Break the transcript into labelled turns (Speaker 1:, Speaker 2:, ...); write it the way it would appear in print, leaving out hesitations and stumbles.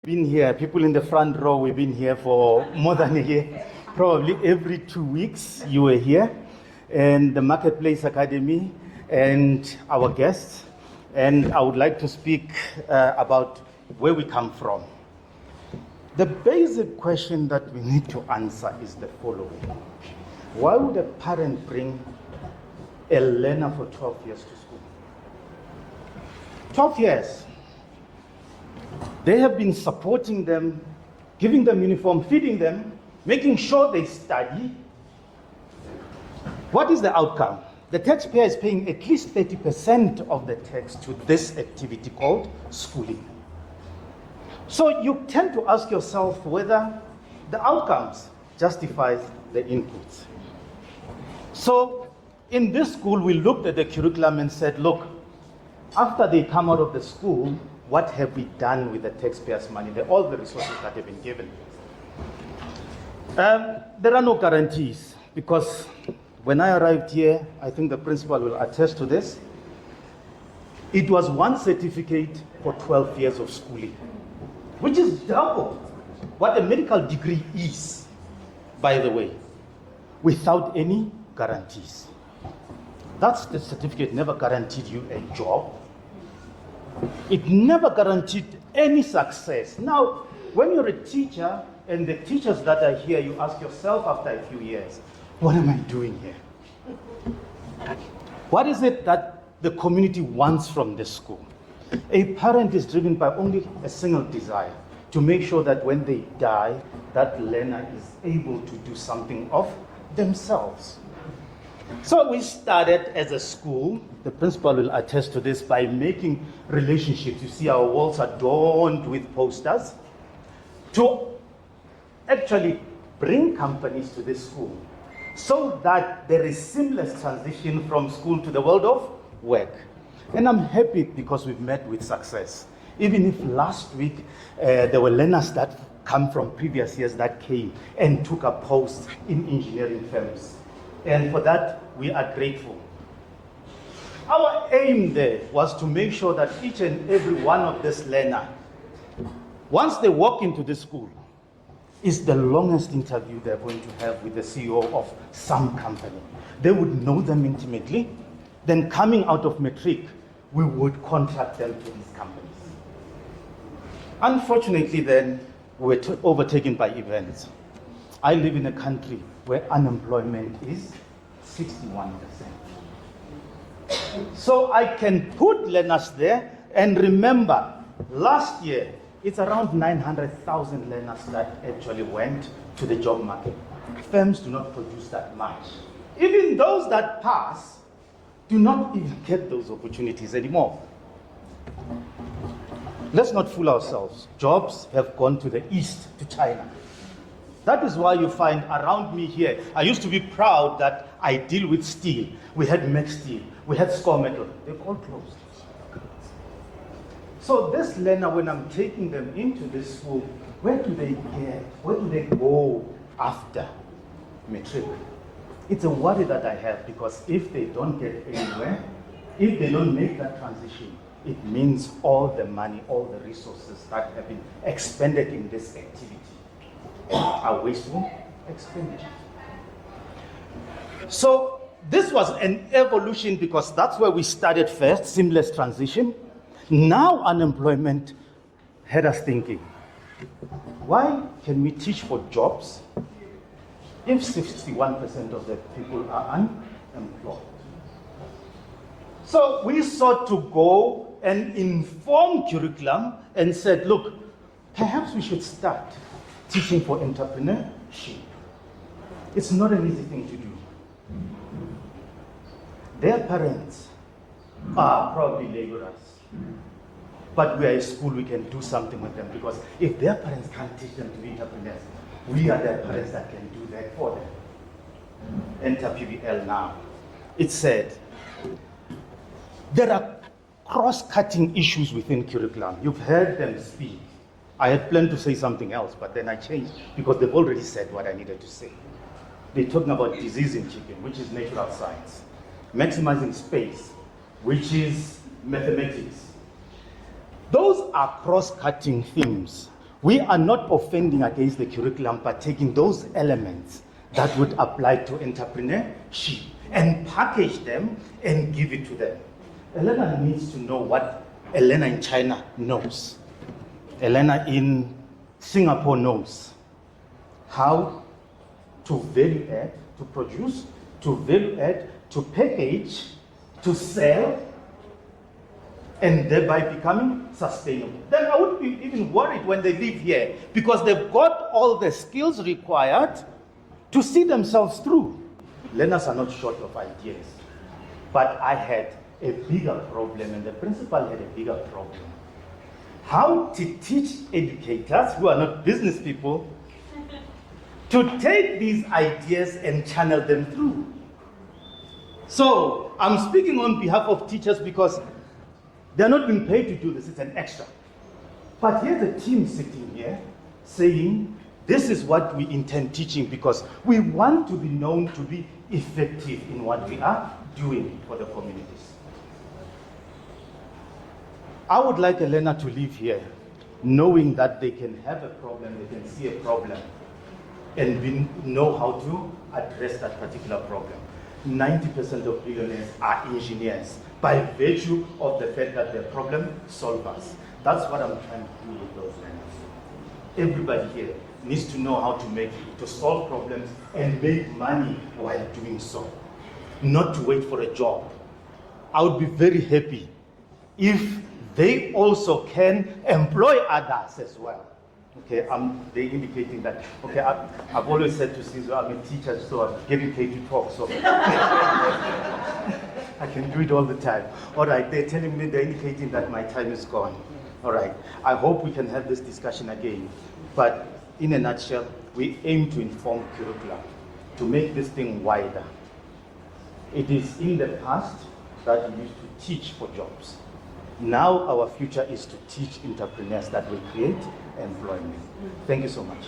Speaker 1: been here, people in the front row, we've been here for more than a year. Probably every 2 weeks you were here. And the Marketplace Academy and our guests. And I would like to speak about where we come from. The basic question that we need to answer is the following. Why would a parent bring a learner for 12 years to school? 12 years. They have been supporting them, giving them uniform, feeding them, making sure they study. What is the outcome? The taxpayer is paying at least 30% of the tax to this activity called schooling. So you tend to ask yourself whether the outcomes justify the inputs. So in this school, we looked at the curriculum and said, look, after they come out of the school, what have we done with the taxpayers' money, all the resources that have been given? There are no guarantees, because when I arrived here, I think the principal will attest to this, it was one certificate for 12 years of schooling, which is double what a medical degree is, by the way, without any guarantees. That's the certificate, never guaranteed you a job. It never guaranteed any success. Now, when you're a teacher, and the teachers that are here, you ask yourself after a few years, what am I doing here? What is it that the community wants from this school? A parent is driven by only a single desire, to make sure that when they die, that learner is able to do something of themselves. So we started as a school, the principal will attest to this, by making relationships. You see our walls are adorned with posters to actually bring companies to this school so that there is seamless transition from school to the world of work. And I'm happy because we've met with success. Even if last week there were learners that come from previous years that came and took a post in engineering firms. And for that, we are grateful. Our aim there was to make sure that each and every one of this learner, once they walk into this school, is the longest interview they're going to have with the CEO of some company. They would know them intimately. Then coming out of matric, we would contract them to these companies. Unfortunately then, we were overtaken by events. I live in a country where unemployment is 61%. So I can put learners there, and remember, last year, it's around 900,000 learners that actually went to the job market. Firms do not produce that much. Even those that pass do not even get those opportunities anymore. Let's not fool ourselves. Jobs have gone to the east, to China. That is why you find around me here, I used to be proud that I deal with steel. We had Max Steel, we had Score Metal, they've all closed. So this learner, when I'm taking them into this school, where do they go after matric? It's a worry that I have, because if they don't get anywhere, if they don't make that transition, it means all the money, all the resources that have been expended in this activity are wasteful expenditure. So this was an evolution, because that's where we started first, seamless transition. Now unemployment had us thinking, why can we teach for jobs if 61% of the people are unemployed? So we sought to go and inform curriculum and said, look, perhaps we should start teaching for entrepreneurship. It's not an easy thing to do. Their parents are probably laborers. But we are a school, we can do something with them, because if their parents can't teach them to be entrepreneurs, we are their parents that can do that for them. Enter PBL now. It said, there are cross-cutting issues within curriculum. You've heard them speak. I had planned to say something else, but then I changed, because they've already said what I needed to say. They're talking about disease in chicken, which is natural science. Maximizing space, which is mathematics. Those are cross-cutting themes. We are not offending against the curriculum, but taking those elements that would apply to entrepreneurship and package them and give it to them. Elena needs to know what Elena in China knows. Elena in Singapore knows how to value add, to produce, to value add, to package, to sell, and thereby becoming sustainable. Then I wouldn't be even worried when they live here because they've got all the skills required to see themselves through. Learners are not short of ideas, but I had a bigger problem and the principal had a bigger problem. How to teach educators who are not business people to take these ideas and channel them through. So I'm speaking on behalf of teachers because they're not being paid to do this, it's an extra. But here's a team sitting here saying, this is what we intend teaching because we want to be known to be effective in what we are doing for the communities. I would like Elena to live here knowing that they can have a problem, they can see a problem, and know how to address that particular problem. 90% of billionaires are engineers by virtue of the fact that they're problem solvers. That's what I'm trying to do with those learners. Everybody here needs to know how to solve problems and make money while doing so, not to wait for a job. I would be very happy if they also can employ others as well. Okay, they're indicating that. Okay, I've always said to Caesar, I'm a teacher, so I'm getting paid to talk, so I can do it all the time. All right, they're telling me, they're indicating that my time is gone. All right, I hope we can have this discussion again. But in a nutshell, we aim to inform curriculum, to make this thing wider. It is in the past that we used to teach for jobs. Now our future is to teach entrepreneurs that will create employment. Thank you so much.